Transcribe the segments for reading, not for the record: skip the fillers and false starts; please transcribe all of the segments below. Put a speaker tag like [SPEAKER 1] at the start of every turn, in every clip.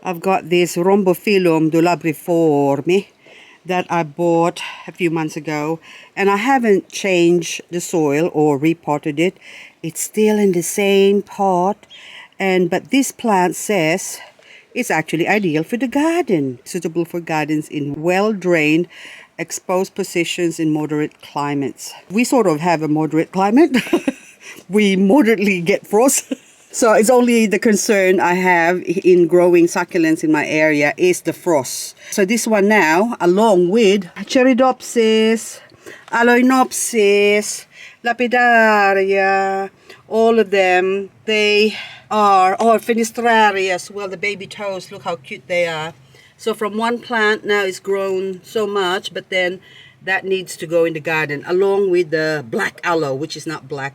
[SPEAKER 1] I've got this Rhomobophyllum dolabriforme that I bought a few months ago, and I haven't changed the soil or repotted it. It's still in the same pot, but this plant says it's actually ideal for the garden, suitable for gardens in well-drained, exposed positions in moderate climates. We sort of have a moderate climate. We moderately get frost. So it's only the concern I have in growing succulents in my area is the frost. So this one now, along with Cheridopsis, Aloinopsis, Lapidaria, all of them, they are, Finistrarius, well, the baby toes, look how cute they are. So from one plant now it's grown so much, but then that needs to go in the garden, along with the black aloe, which is not black.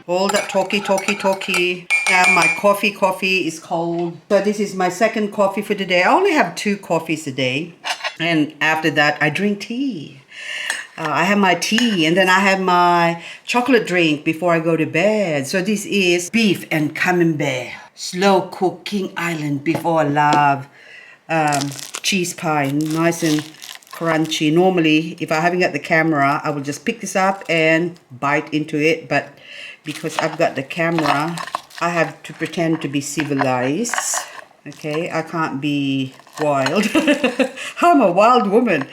[SPEAKER 1] All that talky. Now my coffee is cold. So this is my second coffee for the day. I only have 2 coffees a day. And after that, I drink tea. I have my tea and then I have my chocolate drink before I go to bed. So this is beef and camembert. Slow cooked King Island before love. Cheese pie, nice and crunchy. Normally, if I haven't got the camera, I will just pick this up and bite into it. But because I've got the camera, I have to pretend to be civilized. Okay, I can't be wild. I'm a wild woman.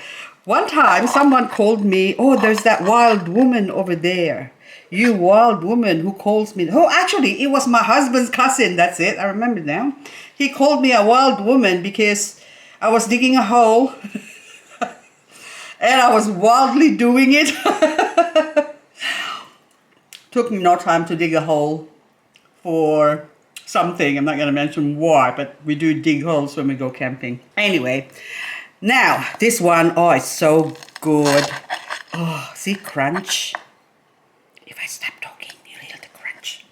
[SPEAKER 1] One time, someone called me, oh, there's that wild woman over there. You wild woman who calls me. Oh, actually, it was my husband's cousin. That's it. I remember now. He called me a wild woman because I was digging a hole. And I was wildly doing it. Took me no time to dig a hole for something. I'm not going to mention why, but we do dig holes when we go camping. Anyway, now this one, oh, it's so good. Oh, see, crunch. If I stop talking, you hear the crunch.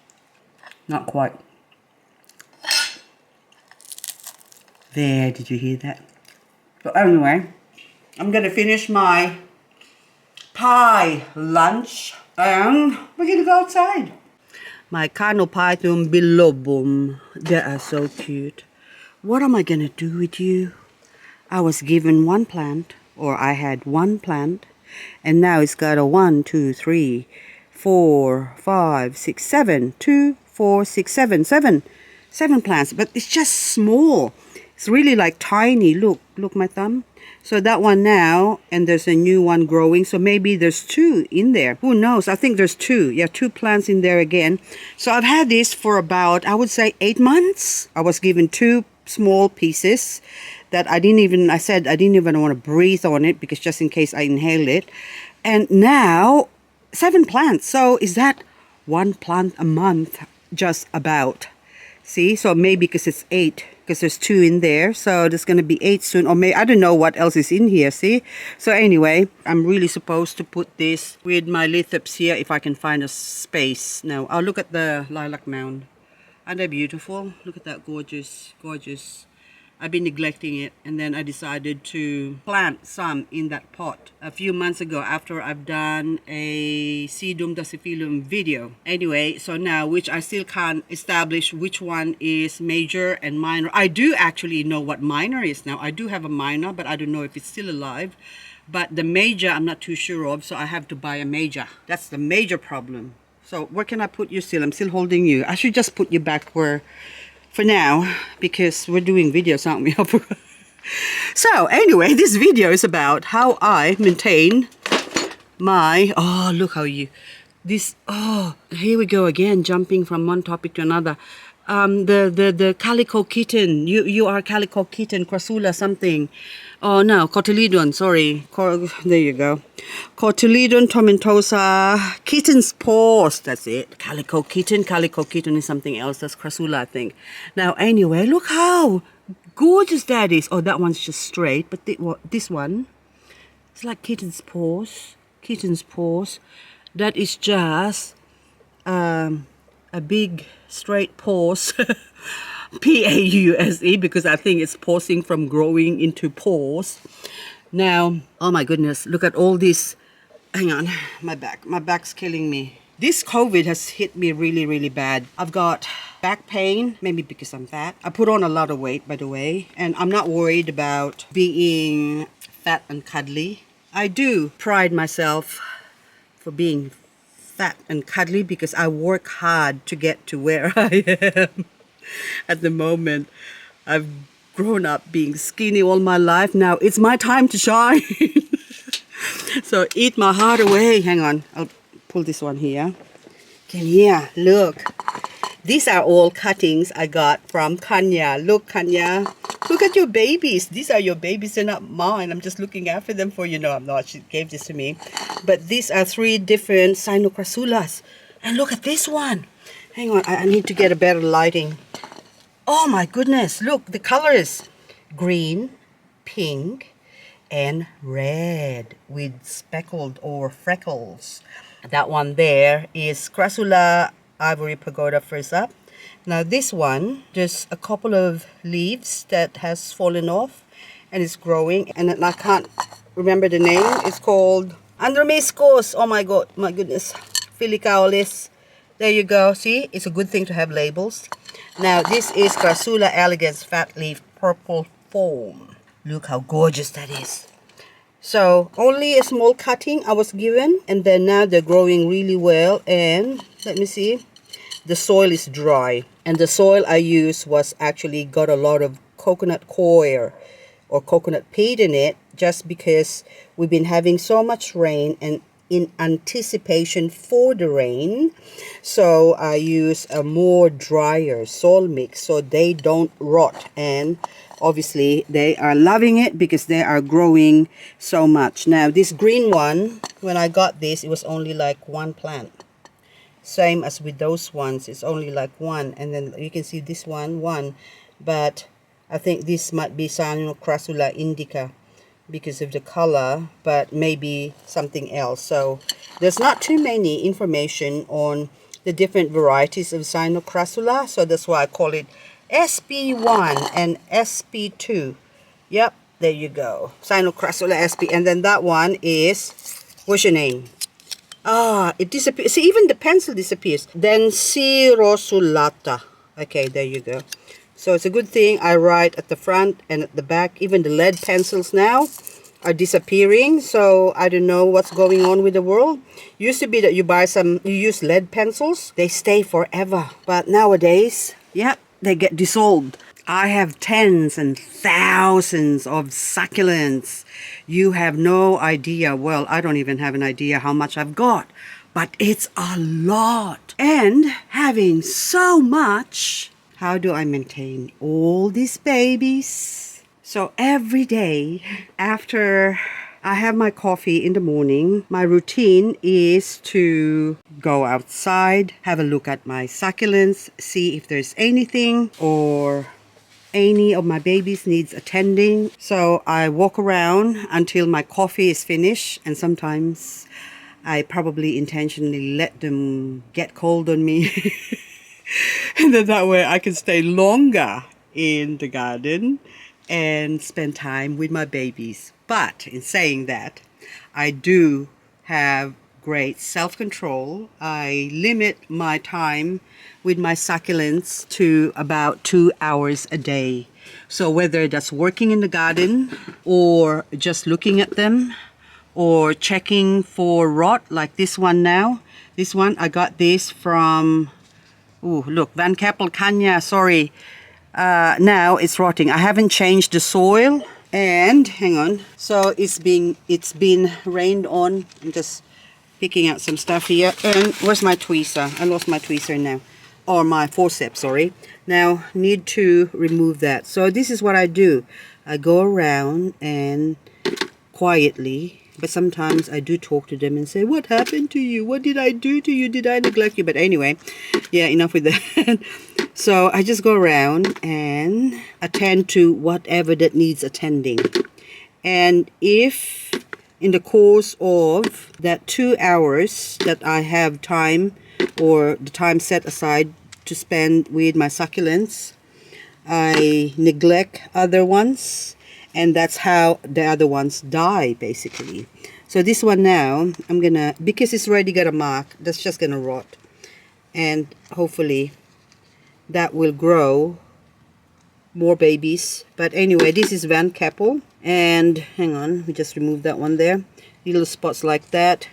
[SPEAKER 1] Not quite. There, did you hear that? But anyway, I'm going to finish my pie lunch and we're going to go outside. My Canophytum bilobum, they are so cute. What am I going to do with you? I was given one plant, or I had one plant, and now it's got a 1, 2, 3, 4, 5, 6, 7, 2, 4, 6, 7, 7 plants, but it's just small. It's really like tiny. Look my thumb. So that one now, and there's a new one growing. So maybe there's 2 in there. Who knows? I think there's 2. Yeah, 2 plants in there again. So I've had this for about, I would say 8 months. I was given 2 small pieces that I didn't even want to breathe on it because just in case I inhale it. And now 7 plants. So is that 1 plant a month? Just about. See, so maybe because it's 8, because there's 2 in there, so there's going to be 8 soon, or maybe I don't know what else is in here. See, so anyway, I'm really supposed to put this with my Lithops here if I can find a space. Now I'll look at the lilac mound. Aren't they beautiful? Look at that, gorgeous. I've been neglecting it, and then I decided to plant some in that pot a few months ago after I've done a Sedum dasyphilum video. Anyway, so now, which I still can't establish which one is major and minor. I do actually know what minor is now. I do have a minor, but I don't know if it's still alive. But the major, I'm not too sure of, so I have to buy a major. That's the major problem. So where can I put you still? I'm still holding you. I should just put you back where... for now, because we're doing videos, aren't we? So anyway, this video is about how I maintain my, oh, look how you, this, oh, here we go again, jumping from one topic to another. The calico kitten, you are calico kitten, Crassula something. Oh no, Cotyledon, sorry. There you go. Cotyledon, tomentosa, Kittens Paws, that's it. Calico kitten is something else. That's Crassula, I think. Now, anyway, look how gorgeous that is. Oh, that one's just straight, but this one, it's like Kittens Paws. That is just a big straight paws. P-A-U-S-E, because I think it's pausing from growing into paws. Now, oh my goodness, look at all this. Hang on, my back's killing me. This COVID has hit me really, really bad. I've got back pain, maybe because I'm fat. I put on a lot of weight, by the way, and I'm not worried about being fat and cuddly. I do pride myself for being fat and cuddly because I work hard to get to where I am. At the moment, I've grown up being skinny all my life. Now it's my time to shine. So eat my heart away. Hang on, I'll pull this one here. Can you look? These are all cuttings I got from Kanya. Look, Kanya. Look at your babies. These are your babies. They're not mine. I'm just looking after them for you. No, I'm not. She gave this to me. But these are 3 different Sinocrassulas. And look at this one. Hang on. I need to get a better lighting. Oh my goodness. Look, the colors. Green, pink, and red with speckled or freckles. That one there is Crassula Ivory Pagoda first up. Now this one, just a couple of leaves that has fallen off and it's growing, and I can't remember the name. It's called Andromischus. Oh my god, my goodness. Filicaulis. There you go. See, it's a good thing to have labels. Now this is Crassula elegans fat leaf purple foam. Look how gorgeous that is. So only a small cutting I was given, and then now they're growing really well. And let me see, the soil is dry, and the soil I used was actually got a lot of coconut coir or coconut peat in it, just because we've been having so much rain, and in anticipation for the rain, so I use a more drier soil mix so they don't rot. And obviously they are loving it because they are growing so much. Now this green one, when I got this, it was only like 1 plant. Same as with those ones, it's only like 1. And then you can see this one. But I think this might be Sinocrassula indica because of the color, but maybe something else. So there's not too many information on the different varieties of Sinocrassula, so that's why I call it SP1 and SP2. Yep, there you go. Sinocrassula SP. And then that one is, what's your name? Ah, it disappears. See, even the pencil disappears. Densirosulata. Okay, there you go. So it's a good thing I write at the front and at the back. Even the lead pencils now are disappearing. So I don't know what's going on with the world. Used to be that you use lead pencils, they stay forever. But nowadays, yep, they get dissolved. I have tens and thousands of succulents. You have no idea. Well, I don't even have an idea how much I've got, but it's a lot. And having so much, how do I maintain all these babies? So every day after I have my coffee in the morning, my routine is to go outside, have a look at my succulents, see if there's anything or any of my babies needs attending. So I walk around until my coffee is finished, and sometimes I probably intentionally let them get cold on me. And then that way I can stay longer in the garden and spend time with my babies. But in saying that, I do have great self-control. I limit my time with my succulents to about 2 hours a day. So whether that's working in the garden or just looking at them or checking for rot, like this one now. This one, I got this from, oh look, Van Keppel, Kanya, sorry. Now it's rotting. I haven't changed the soil, and hang on. So it's been rained on. I'm just picking out some stuff here. And where's my tweezer? I lost my tweezer now, or my forceps, sorry. Now need to remove that. So this is what I do. I go around and quietly, but sometimes I do talk to them and say, what happened to you? What did I do to you? Did I neglect you? But anyway, yeah, enough with that. So I just go around and attend to whatever that needs attending. And if in the course of that 2 hours that I have time, or the time set aside to spend with my succulents, I neglect other ones, and that's how the other ones die, basically. So this one now, I'm gonna, because it's already got a mark, that's just gonna rot. And hopefully that will grow more babies. But anyway, this is Van Keppel. And hang on, we just remove that one there. Little spots like that.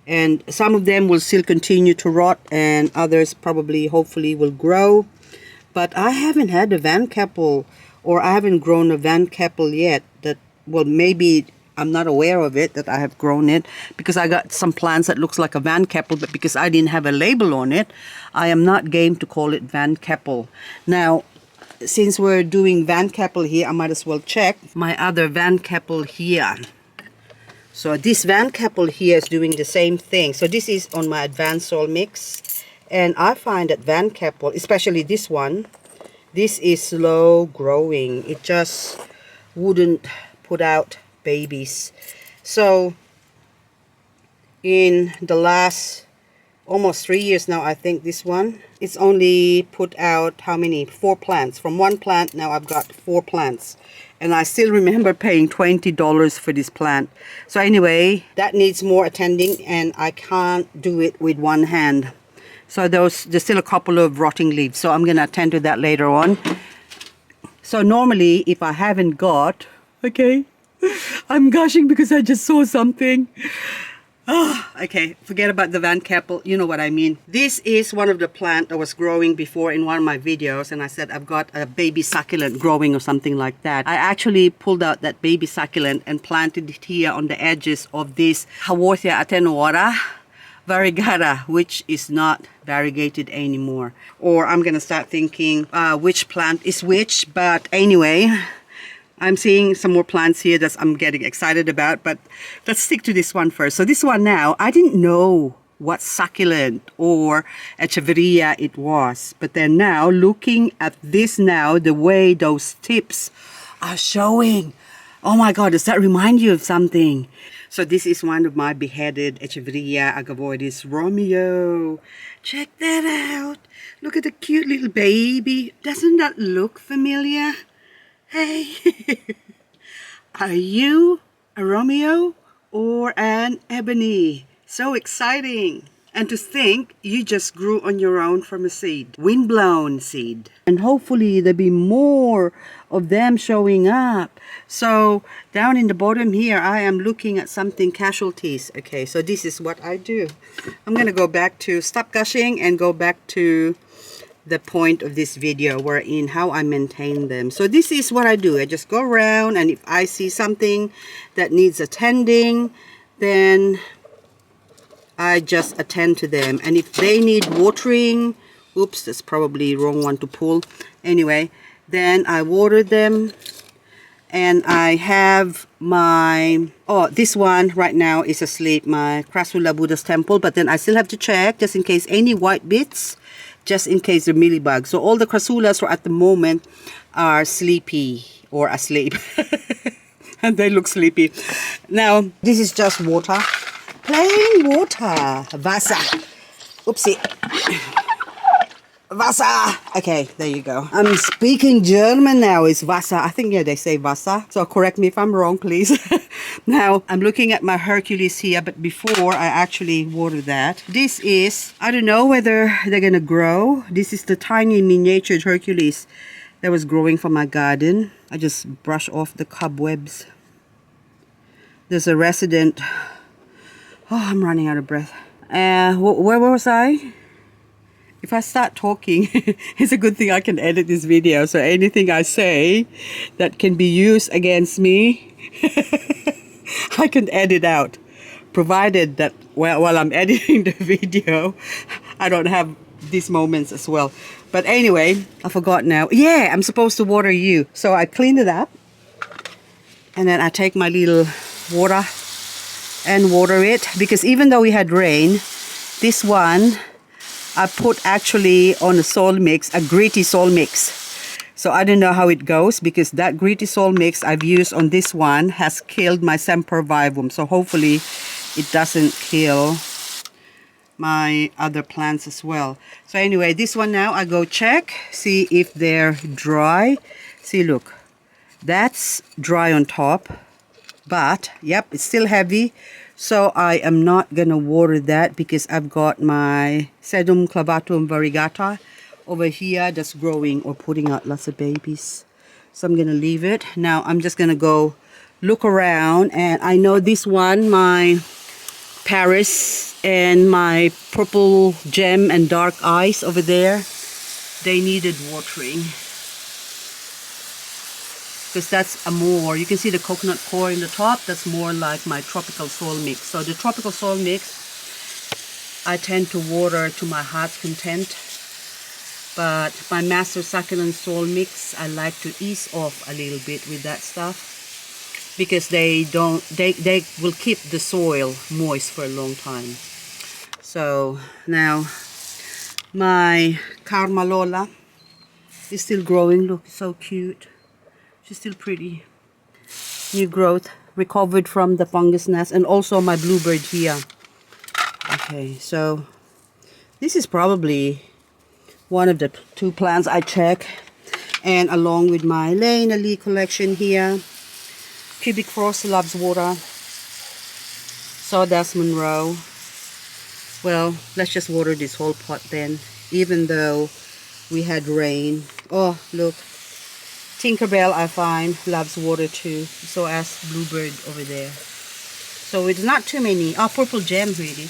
[SPEAKER 1] And some of them will still continue to rot, and others probably, hopefully, will grow. But I haven't had a Van Keppel, or I haven't grown a Van Keppel yet. That, well, maybe I'm not aware of it, that I have grown it, because I got some plants that looks like a Van Keppel, but because I didn't have a label on it, I am not game to call it Van Keppel. Now, since we're doing Van Keppel here, I might as well check my other Van Keppel here. So this Van Keppel here is doing the same thing. So this is on my advanced soil mix. And I find that Van Keppel, especially this one, this is slow growing. It just wouldn't put out babies. So in the last almost 3 years now, I think this one, it's only put out how many? 4 plants. From 1 plant, now I've got 4 plants. And I still remember paying $20 for this plant. So anyway, that needs more attending, and I can't do it with one hand. So there's still a couple of rotting leaves. So I'm going to attend to that later on. So normally, if I haven't got... Okay, I'm gushing because I just saw something. Oh, okay, forget about the Van Keppel. You know what I mean. This is one of the plants that was growing before in one of my videos, and I said I've got a baby succulent growing or something like that. I actually pulled out that baby succulent and planted it here on the edges of this Haworthia attenuata variegata, which is not variegated anymore. Or I'm gonna start thinking which plant is which, but anyway, I'm seeing some more plants here that I'm getting excited about, but let's stick to this one first. So this one now, I didn't know what succulent or Echeveria it was, but then now looking at this now, the way those tips are showing, oh my God, does that remind you of something? So this is one of my beheaded Echeveria agavoides Romeo. Check that out. Look at the cute little baby. Doesn't that look familiar? Hey, are you a Romeo or an Ebony? So exciting. And to think you just grew on your own from a seed, windblown seed. And hopefully there'll be more of them showing up. So down in the bottom here, I am looking at something casualties. Okay, so this is what I do. I'm going to go back to stop gushing and go back to the point of this video, wherein how I maintain them. So this is what I do. I just go around, and if I see something that needs attending, then I just attend to them. And if they need watering, oops, that's probably the wrong one to pull. Anyway, then I water them. And I have my, oh, this one right now is asleep, my Crassula Buddha's Temple, but then I still have to check just in case any white bits, just in case they're Mealybug. So all the Crassulas at the moment are sleepy or asleep. And they look sleepy. Now, this is just water. Plain water. Wasser. Oopsie. Wasser. Okay, there you go. I'm speaking German now. It's Wasser. I think, yeah, they say Wasser. So correct me if I'm wrong, please. Now, I'm looking at my Hercules here, but before I actually water that. This is, I don't know whether they're going to grow. This is the tiny miniature Hercules that was growing from my garden. I just brush off the cobwebs. There's a resident. Oh, I'm running out of breath. Where was I? If I start talking, it's a good thing I can edit this video. So anything I say that can be used against me, I can edit out. Provided that while I'm editing the video, I don't have these moments as well. But anyway, I forgot now. Yeah, I'm supposed to water you. So I clean it up. And then I take my little water and water it. Because even though we had rain, this one I put actually on a soil mix, a gritty soil mix. So I don't know how it goes, because that gritty soil mix I've used on this one has killed my sempervivum. So hopefully it doesn't kill my other plants as well. So anyway, this one now I go check, see if they're dry. See, look, that's dry on top, but yep, it's still heavy. So I am not gonna water that because I've got my Sedum clavatum variegata over here that's growing or putting out lots of babies. So I'm gonna leave it. Now I'm just gonna go look around, and I know this one, my Paris and my purple gem and dark ice over there, they needed watering. Because that's a more, you can see the coconut core in the top, that's more like my tropical soil mix. So the tropical soil mix, I tend to water to my heart's content. But my master succulent soil mix, I like to ease off a little bit with that stuff. Because they will keep the soil moist for a long time. So now my Carmalola is still growing. Look, so cute. She's still pretty. New growth, recovered from the fungus nest, and also my bluebird here. Okay, so this is probably one of the two plants I check, and along with my Lane Ali collection here. Cubic frost loves water. So does Monroe. Well, let's just water this whole pot then, even though we had rain. Oh, look. Tinkerbell, I find, loves water too. So as Bluebird over there. So it's not too many. Oh, Purple Gem really.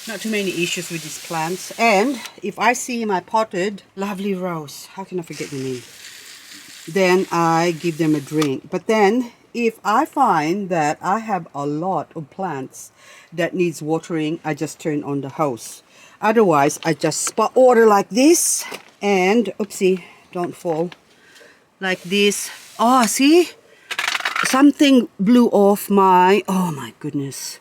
[SPEAKER 1] Not too many issues with these plants. And if I see my potted lovely rose, how can I forget the name? Then I give them a drink. But then if I find that I have a lot of plants that needs watering, I just turn on the hose. Otherwise, I just spot water like this. And, oopsie, don't fall. Like this. Oh, see? Something blew off my, oh my goodness.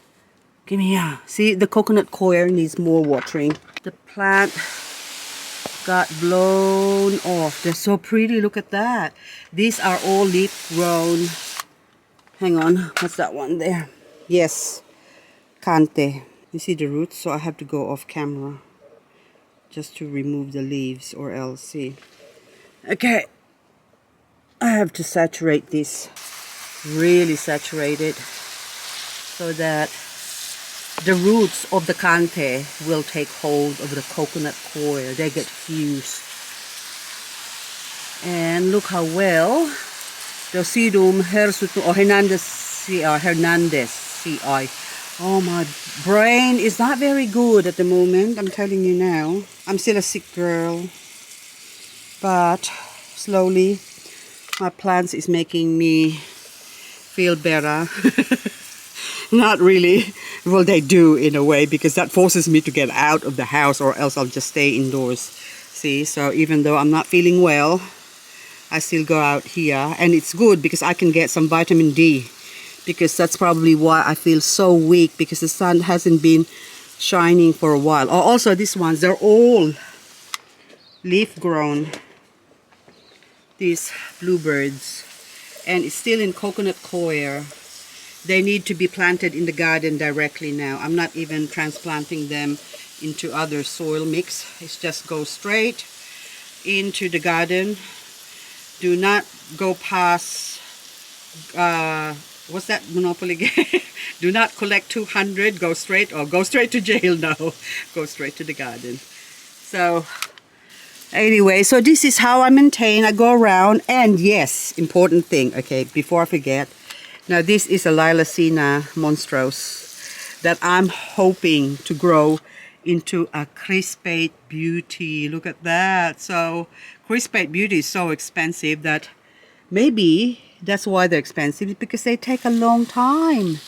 [SPEAKER 1] Give me here. See, the coconut coir needs more watering. The plant got blown off. They're so pretty. Look at that. These are all leaf grown. Hang on. What's that one there? Yes. Cante. You see the roots? So I have to go off camera just to remove the leaves, or else see. Okay. I have to saturate this. Really saturate it so that the roots of the Cante will take hold of the coconut coir. They get fused. And look how well the Sedum hirsutum or Hernandez CI. Oh, my brain is not very good at the moment. I'm telling you now. I'm still a sick girl. But slowly, my plants is making me feel better. Not really. Well, they do in a way, because that forces me to get out of the house, or else I'll just stay indoors. See, so even though I'm not feeling well, I still go out here, and it's good because I can get some vitamin D, because that's probably why I feel so weak, because the sun hasn't been shining for a while. Oh, also these ones, they're all leaf grown. These bluebirds, and it's still in coconut coir. They need to be planted in the garden directly now. I'm not even transplanting them into other soil mix. It's just go straight into the garden. Do not go past what's that monopoly again? Do not collect 200, go straight, or go straight to jail. No, go straight to the garden. So anyway, so this is how I maintain. I go around, and yes, important thing, okay, before I forget. Now this is a Lilacina monstrose that I'm hoping to grow into a crispate beauty. Look at that. So crispate beauty is so expensive that maybe that's why they're expensive, because they take a long time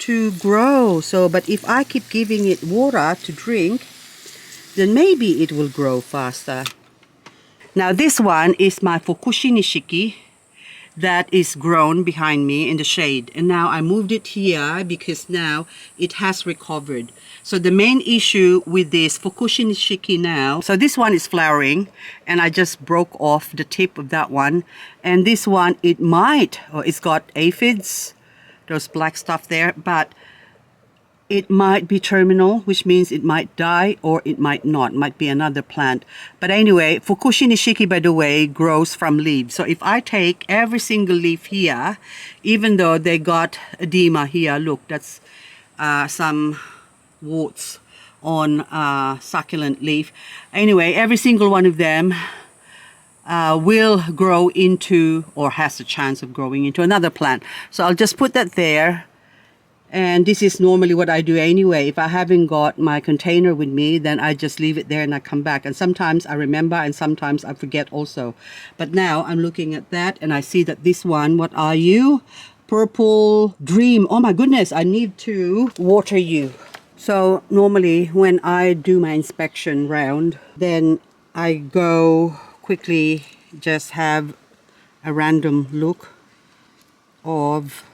[SPEAKER 1] to grow. So, but if I keep giving it water to drink, then maybe it will grow faster. Now this one is my Fukushyuu Nishiki that is grown behind me in the shade, and now I moved it here because now it has recovered. So the main issue with this Fukushyuu Nishiki now, so this one is flowering, and I just broke off the tip of that one, and this one, it might, or it's got aphids, those black stuff there, but it might be terminal, which means it might die, or it might not. It might be another plant. But anyway, Fukushyuu Nishiki, by the way, grows from leaves. So if I take every single leaf here, even though they got edema here, look, that's some warts on succulent leaf. Anyway, every single one of them will grow into, or has a chance of growing into, another plant. So I'll just put that there. And this is normally what I do anyway. If I haven't got my container with me, then I just leave it there and I come back. And sometimes I remember and sometimes I forget also. But now I'm looking at that and I see that this one, what are you? Purple Dream. Oh my goodness, I need to water you. So normally when I do my inspection round, then I go quickly just have a random look of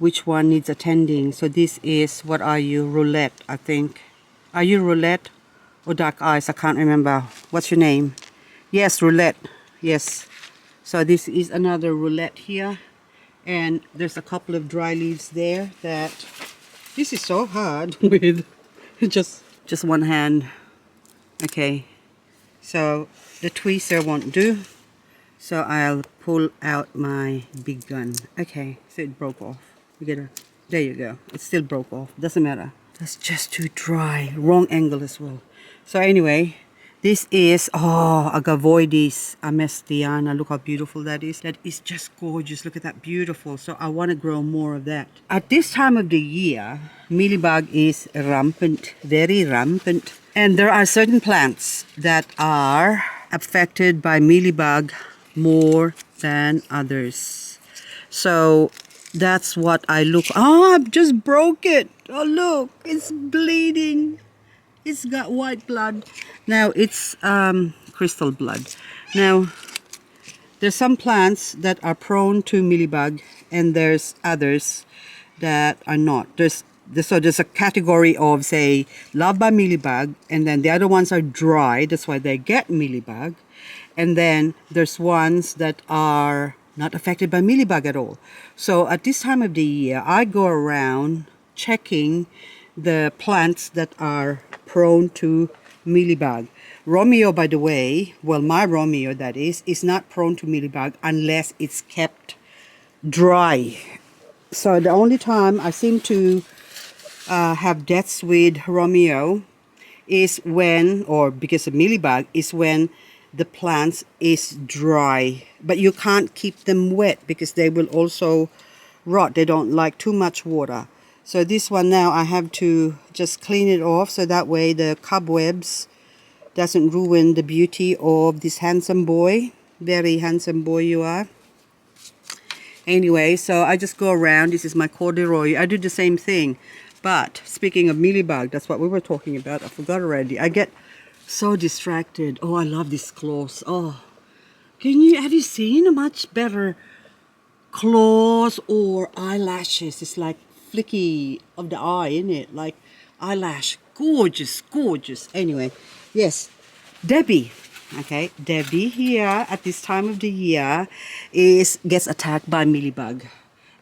[SPEAKER 1] which one needs attending. So this is, what are you, Roulette, I think. Are you Roulette or Dark Eyes? I can't remember. What's your name? Yes, Roulette. Yes. So this is another Roulette here. And there's a couple of dry leaves there that, this is so hard with just one hand. Okay. So the tweezer won't do. So I'll pull out my big gun. Okay, so it broke off. There you go. It still broke off. Doesn't matter. That's just too dry. Wrong angle as well. So anyway, this is, agavoides amestiana. Look how beautiful that is. That is just gorgeous. Look at that, beautiful. So I want to grow more of that. At this time of the year, Mealybug is rampant, very rampant. And there are certain plants that are affected by Mealybug more than others. So that's what I look. Oh, I've just broke it. Oh, look, it's bleeding. It's got white blood. Now it's crystal blood. Now there's some plants that are prone to Mealybug, and there's others that are not. So there's a category of, say, loved by Mealybug, and then the other ones are dry. That's why they get Mealybug. And then there's ones that are not affected by Mealybug at all. So at this time of the year, I go around checking the plants that are prone to Mealybug. Romeo, by the way, well, my Romeo, that is not prone to Mealybug unless it's kept dry. So the only time I seem to have deaths with Romeo is when, or because of Mealybug, is when the plants is dry. But you can't keep them wet because they will also rot. They don't like too much water. So this one now I have to just clean it off so that way the cobwebs doesn't ruin the beauty of this handsome boy. Very handsome boy you are. Anyway, so I just go around. This is my corduroy. I do the same thing. But speaking of Mealybug, that's what we were talking about. I forgot already. I get so distracted. Oh, I love these claws. Oh, have you seen a much better claws or eyelashes? It's like flicky of the eye, isn't it? Like eyelash. Gorgeous, gorgeous. Anyway, yes, Debbie. Okay, Debbie here at this time of the year gets attacked by Mealybug.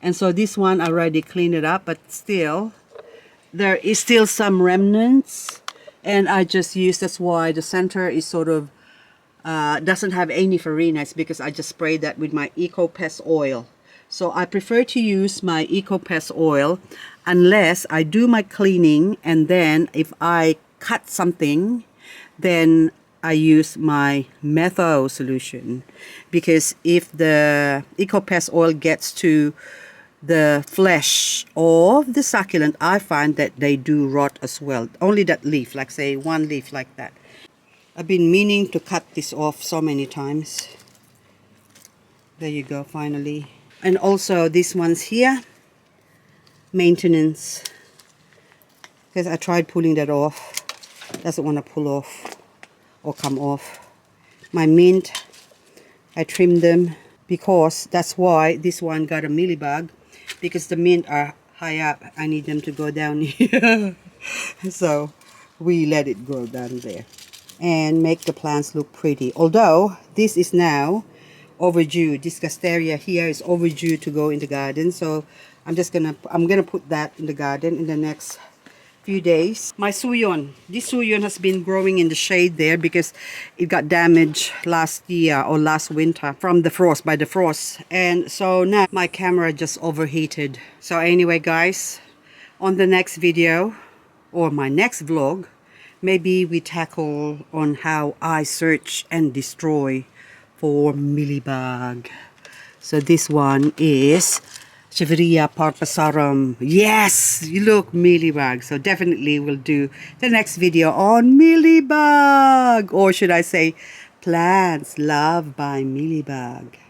[SPEAKER 1] And so this one I already cleaned it up, but still, there is still some remnants. And I just use, that's why the center is sort of, doesn't have any farina. It's because I just sprayed that with my Eco-Pest oil. So I prefer to use my Eco-Pest oil unless I do my cleaning, and then if I cut something, then I use my metho solution. Because if the Eco-Pest oil gets to the flesh of the succulent, I find that they do rot as well. Only that leaf, like say one leaf like that. I've been meaning to cut this off so many times. There you go, finally. And also these ones here, maintenance. Because I tried pulling that off. Doesn't want to pull off or come off. My mint, I trimmed them because that's why this one got a Mealybug. Because the mint are high up, I need them to go down here. So we let it go down there and make the plants look pretty. Although this is now overdue. This Gasteria here is overdue to go in the garden. So I'm gonna put that in the garden in the next few days. My Suyon. This Suyon has been growing in the shade there because it got damaged last year or last winter from the frost, by the frost. And so now my camera just overheated. So anyway guys, On the next video or my next vlog, maybe we tackle on how I search and destroy for Mealybug. So this one is Echeveria parpasarum. Yes, you look, Mealybug. So definitely we'll do the next video on Mealybug, or should I say plants loved by Mealybug.